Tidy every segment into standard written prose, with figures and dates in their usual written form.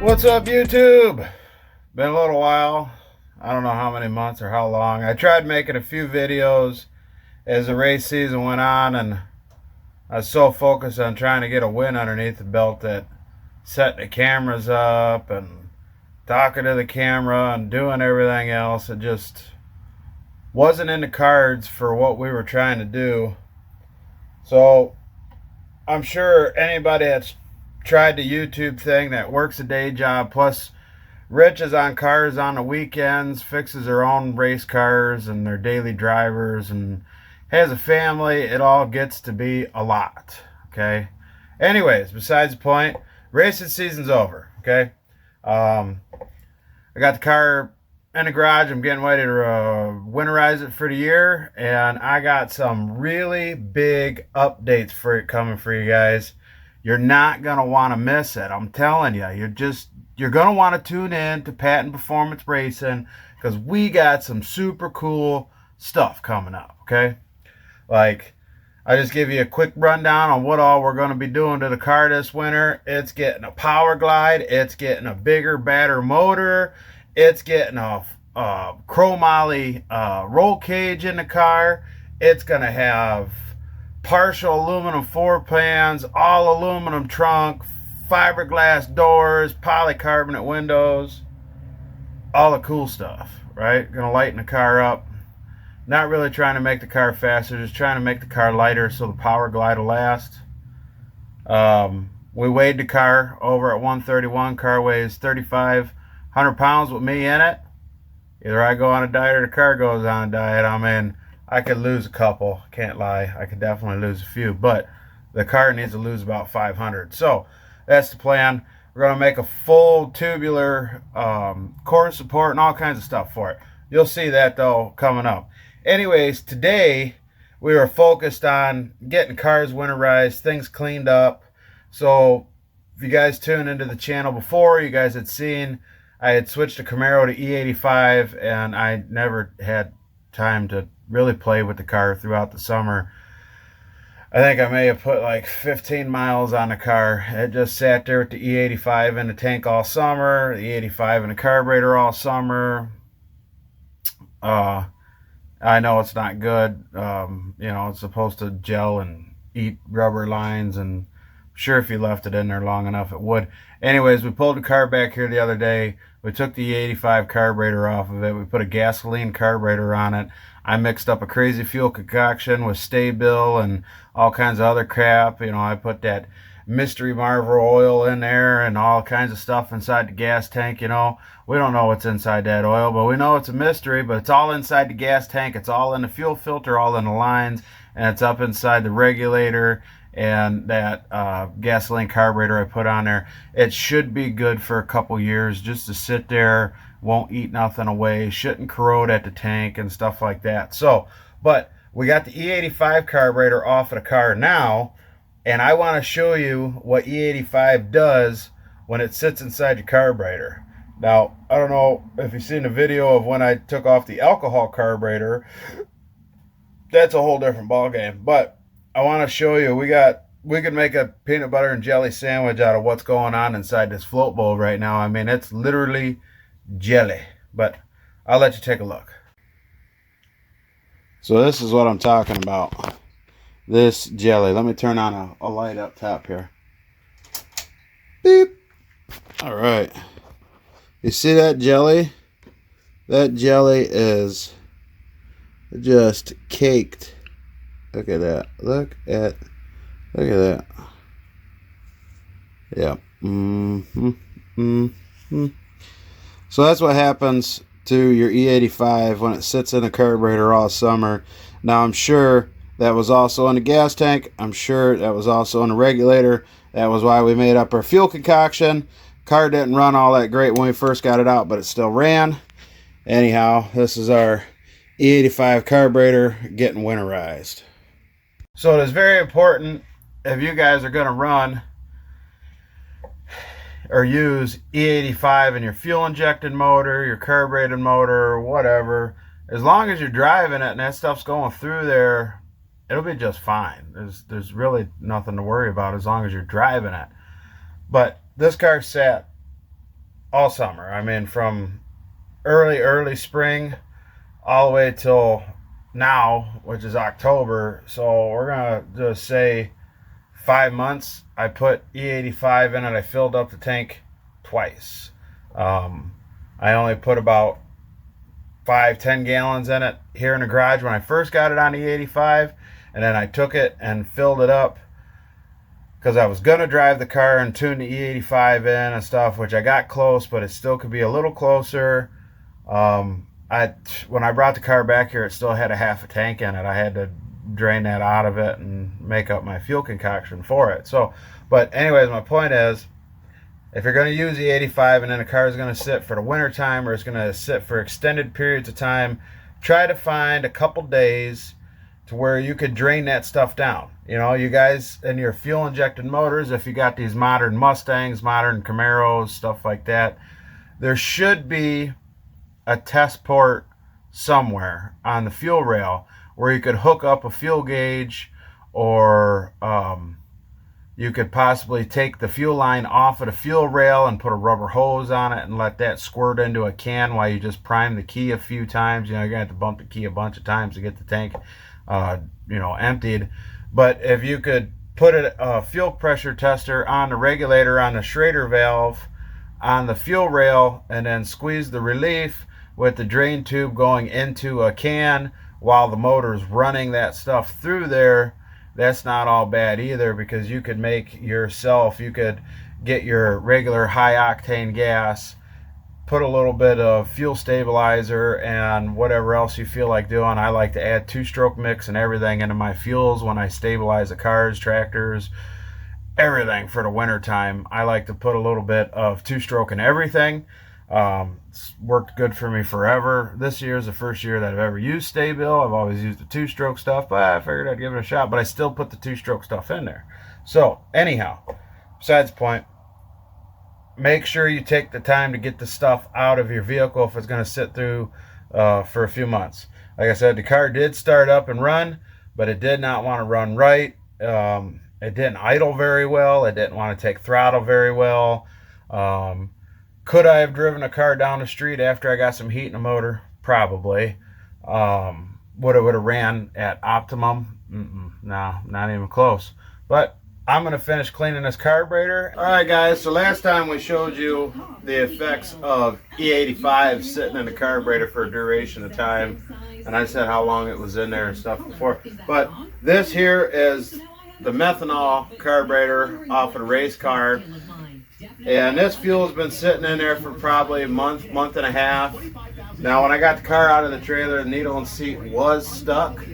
What's up, YouTube? Been a little while. I don't know how many months or how long. I tried making a few videos as the race season went on, and I was so focused on trying to get a win underneath the belt that setting the cameras up and talking to the camera and doing everything else, it just wasn't in the cards for what we were trying to do. So I'm sure anybody that's tried the YouTube thing that works a day job, plus Rich is on cars on the weekends, fixes their own race cars and their daily drivers, and has a family, it all gets to be a lot. Okay, anyways, besides the point, racing season's over. Okay, I got the car in the garage. I'm getting ready to winterize it for the year, and I got some really big updates for it coming for you guys. You're not gonna want to miss it. I'm telling you, you're gonna want to tune in to Patent Performance Racing, because we got some super cool stuff coming up. Okay, like I just give you a quick rundown on what all we're going to be doing to the car this winter. It's getting a power glide. It's getting a bigger, badder motor. It's getting a chromoly roll cage in the car. It's going to have partial aluminum floor pans, all aluminum trunk, fiberglass doors, polycarbonate windows, all the cool stuff, right? Going to lighten the car up. Not really trying to make the car faster, just trying to make the car lighter so the power glide will last. We weighed the car over at 131. Car weighs 3,500 pounds with me in it. Either I go on a diet or the car goes on a diet. I mean, I could lose a couple, can't lie. I could definitely lose a few, but the car needs to lose about 500. So that's the plan. We're going to make a full tubular core support and all kinds of stuff for it. You'll see that though coming up. Anyways, today we were focused on getting cars winterized, things cleaned up. So if you guys tuned into the channel before, you guys had seen I had switched a Camaro to E85, and I never had time to really play with the car throughout the summer. I think I may have put like 15 miles on the car. It just sat there with the E85 in the tank all summer, the E85 in the carburetor all summer. I know it's not good. It's supposed to gel and eat rubber lines, and I'm sure if you left it in there long enough it would. Anyways, we pulled the car back here the other day. We took the E85 carburetor off of it. We put a gasoline carburetor on it. I mixed up a crazy fuel concoction with Sta-Bil and all kinds of other crap. I put that mystery Marvel oil in there and all kinds of stuff inside the gas tank. We don't know what's inside that oil, but we know it's a mystery. But it's all inside the gas tank. It's all in the fuel filter, all in the lines, and it's up inside the regulator and that gasoline carburetor I put on there. It should be good for a couple years just to sit there, won't eat nothing away, shouldn't corrode at the tank and stuff like that. So, but we got the E85 carburetor off of the car now, and I want to show you what E85 does when it sits inside your carburetor. Now, I don't know if you've seen the video of when I took off the alcohol carburetor. That's a whole different ball game, but I want to show you, we could make a peanut butter and jelly sandwich out of what's going on inside this float bowl right now. I mean, it's literally jelly, but I'll let you take a look. So this is what I'm talking about. This jelly. Let me turn on a light up top here. Beep. All right. You see that jelly? That jelly is just caked. Look at that. Look at that. Yeah. So that's what happens to your E85 when it sits in the carburetor all summer. Now I'm sure that was also in the gas tank. I'm sure that was also in the regulator. That was why we made up our fuel concoction. Car didn't run all that great when we first got it out, but it still ran. Anyhow, this is our E85 carburetor getting winterized. So it is very important, if you guys are going to run or use E85 in your fuel injected motor, your carbureted motor, whatever, as long as you're driving it and that stuff's going through there, it'll be just fine. There's really nothing to worry about as long as you're driving it. But this car sat all summer. I mean, from early spring all the way till now, which is October. So we're gonna just say 5 months. I put E85 in it. I filled up the tank twice. I only put about 5-10 gallons in it here in the garage when I first got it on E85, and then I took it and filled it up because I was gonna drive the car and tune the E85 in and stuff, which I got close, but it still could be a little closer. When I brought the car back here, it still had a half a tank in it. I had to drain that out of it and make up my fuel concoction for it. So, but anyways, my point is, if you're going to use the E85 and then the car is going to sit for the winter time, or it's going to sit for extended periods of time, try to find a couple days to where you could drain that stuff down. You know, you guys in your fuel injected motors, if you got these modern Mustangs, modern Camaros, stuff like that, there should be a test port somewhere on the fuel rail where you could hook up a fuel gauge, or you could possibly take the fuel line off of the fuel rail and put a rubber hose on it and let that squirt into a can while you just prime the key a few times. You know, you're gonna have to bump the key a bunch of times to get the tank emptied. But if you could put a fuel pressure tester on the regulator on the Schrader valve on the fuel rail, and then squeeze the relief with the drain tube going into a can while the motor's running that stuff through there, that's not all bad either, because you could you could get your regular high octane gas, put a little bit of fuel stabilizer and whatever else you feel like doing. I like to add 2-stroke mix and everything into my fuels when I stabilize the cars, tractors, everything for the winter time. I like to put a little bit of 2-stroke in everything. It's worked good for me forever. This year is the first year that I've ever used Sta-Bil. I've always used the 2-stroke stuff, but I figured I'd give it a shot. But I still put the 2-stroke stuff in there. So anyhow, besides the point, make sure you take the time to get the stuff out of your vehicle if it's going to sit through for a few months. Like I said, the car did start up and run, but it did not want to run right. It didn't idle very well. It didn't want to take throttle very well. Could I have driven a car down the street after I got some heat in the motor? Probably. Would it have ran at optimum? No, not even close. But I'm going to finish cleaning this carburetor. Alright guys, so last time we showed you the effects of E85 sitting in the carburetor for a duration of time. And I said how long it was in there and stuff before. But this here is the methanol carburetor off of the race car. And this fuel has been sitting in there for probably a month and a half. Now when I got the car out of the trailer, the needle and seat was stuck.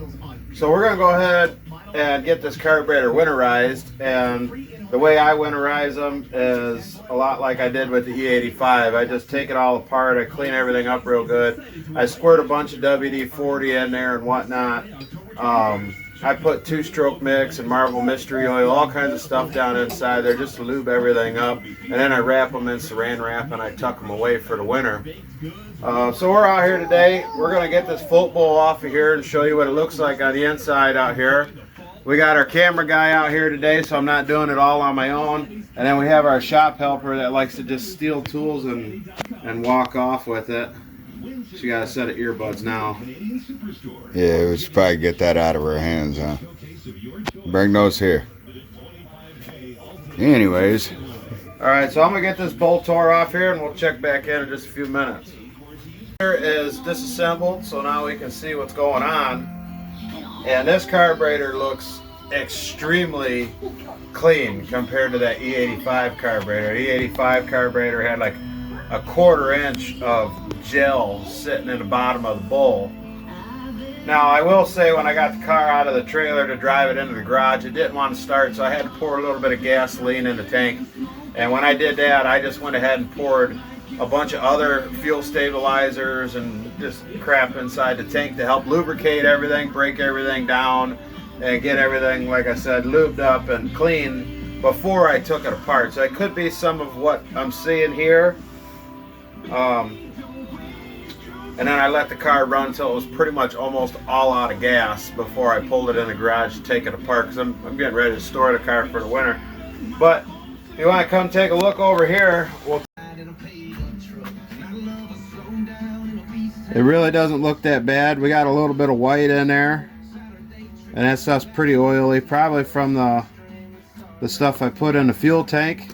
So we're going to go ahead and get this carburetor winterized. And the way I winterize them is a lot like I did with the E85. I just take it all apart, I clean everything up real good. I squirt a bunch of WD-40 in there and whatnot. I put 2-stroke mix and Marvel Mystery Oil, all kinds of stuff down inside there just to lube everything up. And then I wrap them in saran wrap and I tuck them away for the winter. So we're out here today. We're going to get this float bowl off of here and show you what it looks like on the inside out here. We got our camera guy out here today, so I'm not doing it all on my own. And then we have our shop helper that likes to just steal tools and walk off with it. She got a set of earbuds now. Yeah, we should probably get that out of her hands, huh? Bring those here. Anyways. Alright, so I'm going to get this bolt tore off here and we'll check back in just a few minutes. Here is disassembled, so now we can see what's going on. And this carburetor looks extremely clean compared to that E85 carburetor. The E85 carburetor had like a 1/4 inch of gel sitting in the bottom of the bowl. Now I will say, when I got the car out of the trailer to drive it into the garage, it didn't want to start, so I had to pour a little bit of gasoline in the tank. And when I did that, I just went ahead and poured a bunch of other fuel stabilizers and just crap inside the tank to help lubricate everything, break everything down, and get everything, like I said, lubed up and clean before I took it apart. So it could be some of what I'm seeing here. And then I let the car run until it was pretty much almost all out of gas before I pulled it in the garage to take it apart, because I'm getting ready to store the car for the winter. But if you want to come take a look over here, we'll It really doesn't look that bad. We got a little bit of white in there, and that stuff's pretty oily, probably from the stuff I put in the fuel tank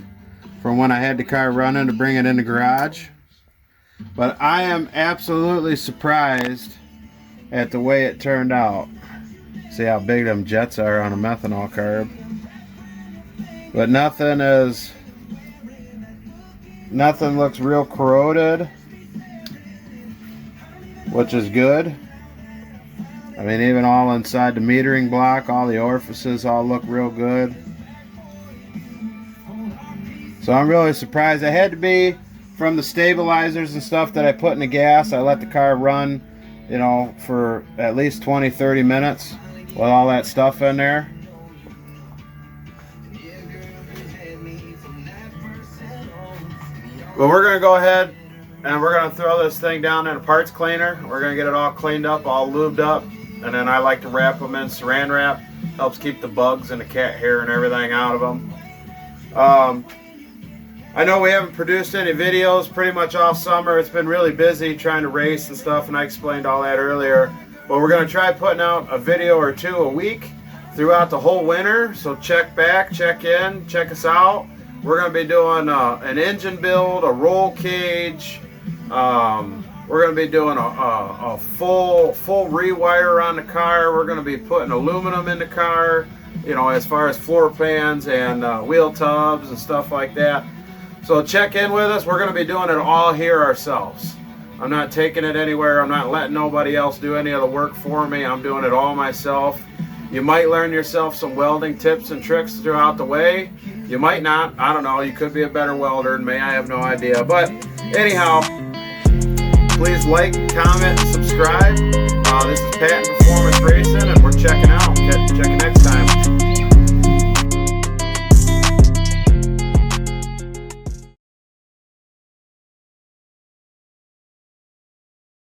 from when I had the car running to bring it in the garage. But I am absolutely surprised at the way it turned out. See how big them jets are on a methanol carb. But nothing looks real corroded, which is good. I mean, even all inside the metering block, all the orifices all look real good. So I'm really surprised. It had to be from the stabilizers and stuff that I put in the gas. I let the car run, you know, for at least 20-30 minutes with all that stuff in there. But we're going to go ahead and we're going to throw this thing down in a parts cleaner. We're going to get it all cleaned up, all lubed up. And then I like to wrap them in saran wrap. Helps keep the bugs and the cat hair and everything out of them. I know we haven't produced any videos pretty much all summer. It's been really busy trying to race and stuff, and I explained all that earlier. But we're going to try putting out a video or two a week throughout the whole winter. So check back, check in, check us out. We're going to be doing an engine build, a roll cage. We're going to be doing a full rewire on the car. We're going to be putting aluminum in the car, you know, as far as floor pans and wheel tubs and stuff like that. So check in with us. We're going to be doing it all here ourselves. I'm not taking it anywhere. I'm not letting nobody else do any of the work for me. I'm doing it all myself. You might learn yourself some welding tips and tricks throughout the way. You might not. I don't know. You could be a better welder than me. I have no idea. But anyhow, please like, comment, subscribe. This is Pat Performance Racing, and we're checking out. Check you next time.